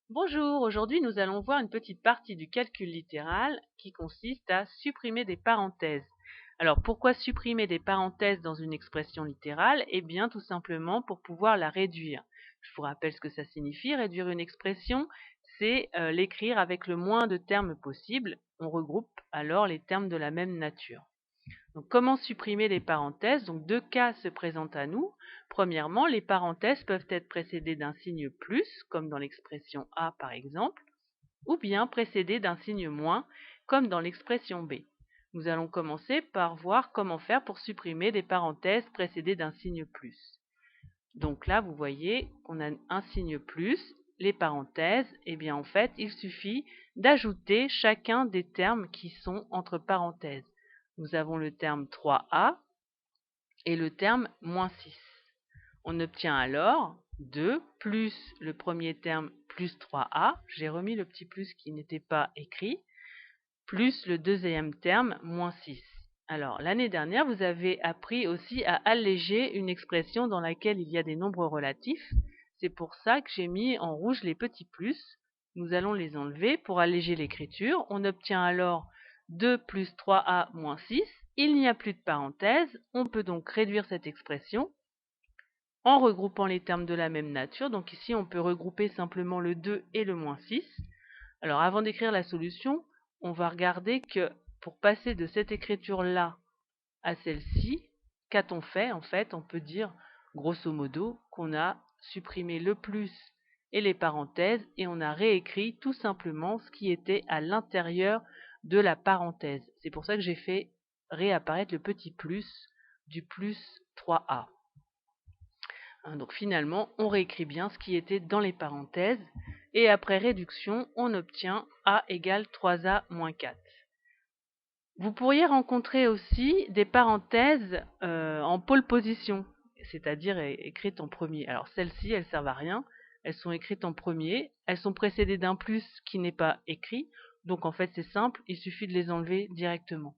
Bonjour, aujourd'hui nous allons voir une petite partie du calcul littéral qui consiste à supprimer des parenthèses. Alors pourquoi supprimer des parenthèses dans une expression littérale? Eh bien tout simplement pour pouvoir la réduire. Je vous rappelle ce que ça signifie, réduire une expression, c'est l'écrire avec le moins de termes possible. On regroupe alors les termes de la même nature. Donc, comment supprimer les parenthèses? Donc, deux cas se présentent à nous. Premièrement, les parenthèses peuvent être précédées d'un signe plus, comme dans l'expression A par exemple, ou bien précédées d'un signe moins, comme dans l'expression B. Nous allons commencer par voir comment faire pour supprimer des parenthèses précédées d'un signe plus. Donc là, vous voyez qu'on a un signe plus, les parenthèses, et bien en fait, il suffit d'ajouter chacun des termes qui sont entre parenthèses. Nous avons le terme 3a et le terme moins 6. On obtient alors 2 plus le premier terme plus 3a, j'ai remis le petit plus qui n'était pas écrit, plus le deuxième terme moins 6. Alors, l'année dernière, vous avez appris aussi à alléger une expression dans laquelle il y a des nombres relatifs. C'est pour ça que j'ai mis en rouge les petits plus. Nous allons les enlever pour alléger l'écriture. On obtient alors 2 plus 3a moins 6. Il n'y a plus de parenthèses. On peut donc réduire cette expression en regroupant les termes de la même nature. Donc ici, on peut regrouper simplement le 2 et le moins 6. Alors avant d'écrire la solution, on va regarder que pour passer de cette écriture-là à celle-ci, qu'a-t-on fait? En fait, on peut dire grosso modo qu'on a supprimé le plus et les parenthèses et on a réécrit tout simplement ce qui était à l'intérieur de la parenthèse. C'est pour ça que j'ai fait réapparaître le petit plus du plus 3a. Donc finalement, on réécrit bien ce qui était dans les parenthèses et après réduction, on obtient a égale 3a moins 4. Vous pourriez rencontrer aussi des parenthèses en pole position, c'est-à-dire écrites en premier. Alors celles-ci, elles servent à rien, elles sont écrites en premier, elles sont précédées d'un plus qui n'est pas écrit, donc en fait c'est simple, il suffit de les enlever directement.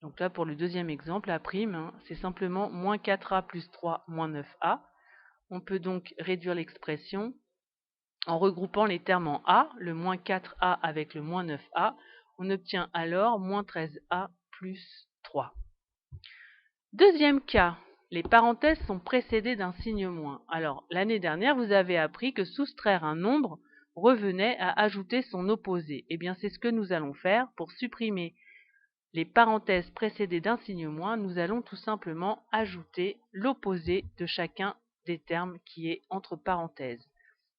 Donc là pour le deuxième exemple, la prime, c'est simplement moins 4a plus 3 moins 9a. On peut donc réduire l'expression en regroupant les termes en A, le moins 4a avec le moins 9a, on obtient alors moins 13a plus 3. Deuxième cas, les parenthèses sont précédées d'un signe moins. Alors, l'année dernière, vous avez appris que soustraire un nombre revenait à ajouter son opposé. Eh bien, c'est ce que nous allons faire pour supprimer les parenthèses précédées d'un signe moins. Nous allons tout simplement ajouter l'opposé de chacun des termes qui est entre parenthèses.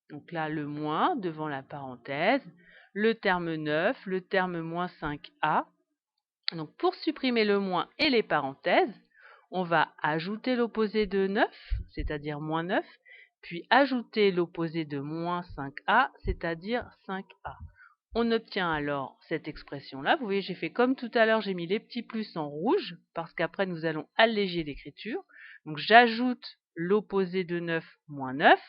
Donc là, le moins devant la parenthèse, le terme 9, le terme moins 5a. Donc pour supprimer le moins et les parenthèses, on va ajouter l'opposé de 9, c'est-à-dire moins 9, puis ajouter l'opposé de moins 5a, c'est-à-dire 5a. On obtient alors cette expression-là. Vous voyez, j'ai fait comme tout à l'heure, j'ai mis les petits plus en rouge, parce qu'après nous allons alléger l'écriture. Donc j'ajoute l'opposé de 9, moins 9.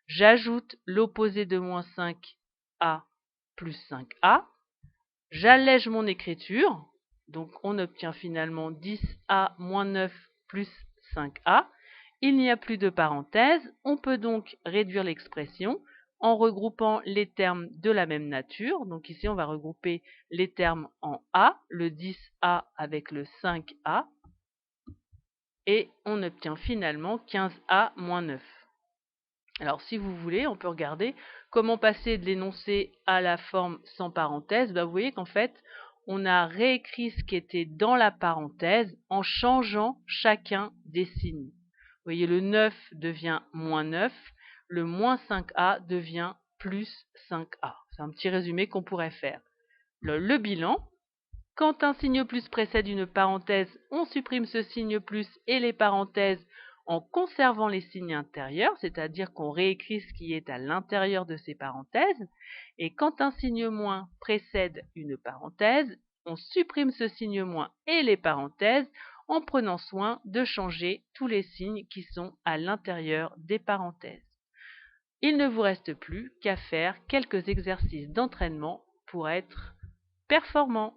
J'ajoute l'opposé de moins 5a plus 5a. J'allège mon écriture. Donc on obtient finalement 10a moins 9 plus 5a. Il n'y a plus de parenthèses. On peut donc réduire l'expression en regroupant les termes de la même nature. Donc ici, on va regrouper les termes en A, le 10A avec le 5A, et on obtient finalement 15A moins 9. Alors si vous voulez, on peut regarder comment passer de l'énoncé à la forme sans parenthèse. Vous voyez qu'en fait, on a réécrit ce qui était dans la parenthèse en changeant chacun des signes. Vous voyez, le 9 devient moins 9, le moins 5a devient plus 5a. C'est un petit résumé qu'on pourrait faire. Le bilan, quand un signe plus précède une parenthèse, on supprime ce signe plus et les parenthèses en conservant les signes intérieurs, c'est-à-dire qu'on réécrit ce qui est à l'intérieur de ces parenthèses. Et quand un signe moins précède une parenthèse, on supprime ce signe moins et les parenthèses en prenant soin de changer tous les signes qui sont à l'intérieur des parenthèses. Il ne vous reste plus qu'à faire quelques exercices d'entraînement pour être performant.